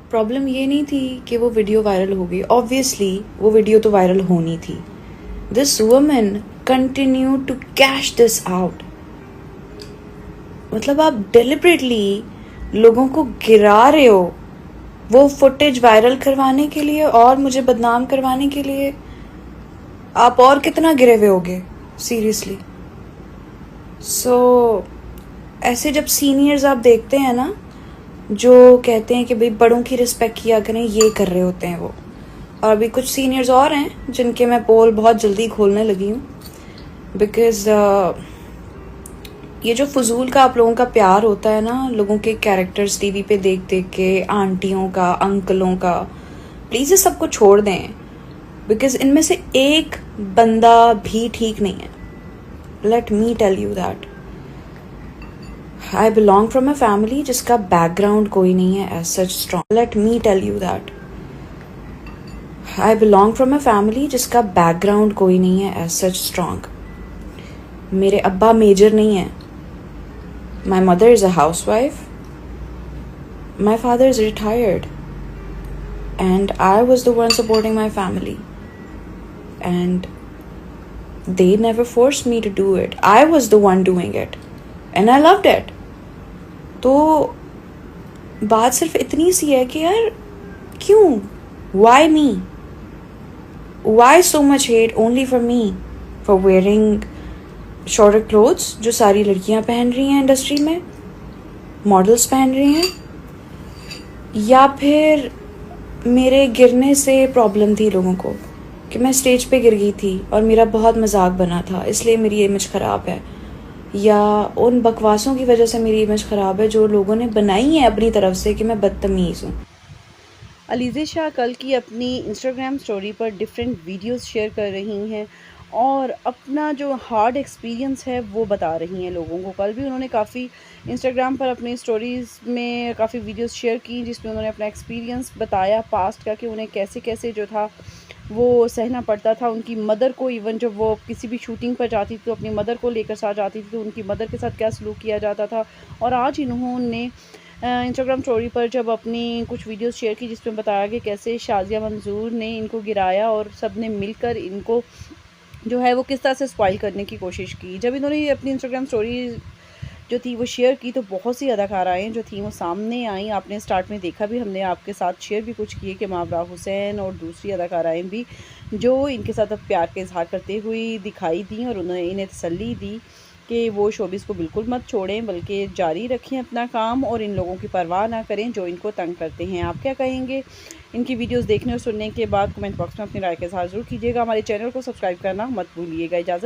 Problem ये नहीं थी कि वो वीडियो वायरल हो गई, ऑब्वियसली वो वीडियो तो वायरल होनी थी। This woman continue to cash this out. मतलब आप डेलिबरेटली लोगों को गिरा रहे हो वो फुटेज वायरल करवाने के लिए और मुझे बदनाम करवाने के लिए। आप और कितना गिरे हुए होगे सीरियसली। सो ऐसे जब सीनियर्स आप देखते हैं ना जो कहते हैं कि भाई बड़ों की रिस्पेक्ट किया करें, ये कर रहे होते हैं वो। और अभी कुछ सीनियर्स और हैं जिनके मैं पोल बहुत जल्दी खोलने लगी हूँ, बिकॉज ये जो फजूल का आप लोगों का प्यार होता है ना लोगों के कैरेक्टर्स टीवी पे देख देख के, आंटियों का, अंकलों का, प्लीज़ ये सबको छोड़ दें। बिकॉज इनमें से एक बंदा भी ठीक नहीं है। Let me tell you that I belong from a family जिसका बैकग्राउंड कोई नहीं है as such strong. Let me tell you that I belong from a family जिसका बैकग्राउंड कोई नहीं है एज सच स्ट्रॉन्ग। मेरे अब्बा मेजर नहीं है। My mother is a housewife. My father is retired. And I was the one supporting my family. And they never forced me to do it. I was the one doing it. And I loved it. तो बात सिर्फ इतनी सी है कि यार क्यों? Why me? Why so much hate only for me? For wearing shorter clothes जो सारी लड़कियां पहन रही हैं इंडस्ट्री में, मॉडल्स पहन रही हैं, या फिर मेरे गिरने से प्रॉब्लम थी लोगों को कि मैं स्टेज पे गिर गई थी और मेरा बहुत मजाक बना था इसलिए मेरी इमेज ख़राब है, या उन बकवासों की वजह से मेरी इमेज ख़राब है जो लोगों ने बनाई है अपनी तरफ से कि मैं बदतमीज़ हूँ। अलीज़ा शाह कल की अपनी इंस्टाग्राम स्टोरी पर डिफरेंट वीडियोस शेयर कर रही हैं और अपना जो हार्ड एक्सपीरियंस है वो बता रही हैं लोगों को। कल भी उन्होंने काफ़ी इंस्टाग्राम पर अपनी स्टोरीज़ में काफ़ी वीडियोस शेयर की जिसमें उन्होंने अपना एक्सपीरियंस बताया पास्ट का कि उन्हें कैसे कैसे जो था वो सहना पड़ता था। उनकी मदर को इवन जब वो किसी भी शूटिंग पर जाती थी तो अपनी मदर को लेकर साथ जाती थी तो उनकी मदर के साथ क्या सलूक किया जाता था। और आज इन्होंने इंस्टाग्राम स्टोरी पर जब अपनी कुछ वीडियोस शेयर की जिसमें बताया कि कैसे शाज़िया मंजूर ने इनको गिराया और सब ने मिलकर इनको जो है वो किस तरह से स्पॉइल करने की कोशिश की। जब इन्होंने अपनी इंस्टाग्राम स्टोरी जो थी वो शेयर की तो बहुत सी अदाकाराएँ जो थी वो सामने आईं। आपने स्टार्ट में देखा भी, हमने आपके साथ शेयर भी कुछ किए कि मावरा हुसैन और दूसरी अदाकाराएँ भी जो इनके साथ अब प्यार का इजहार करते हुए दिखाई दी और उन्होंने इन्हें तसल्ली दी कि वो शोबिस को बिल्कुल मत छोड़ें बल्कि जारी रखें अपना काम और इन लोगों की परवाह ना करें जो इनको तंग करते हैं। आप क्या कहेंगे? इनकी वीडियोस देखने और सुनने के बाद कमेंट बॉक्स में अपनी राय का इजहार ज़रूर कीजिएगा। हमारे चैनल को सब्सक्राइब करना मत भूलिएगा। इजाज़त।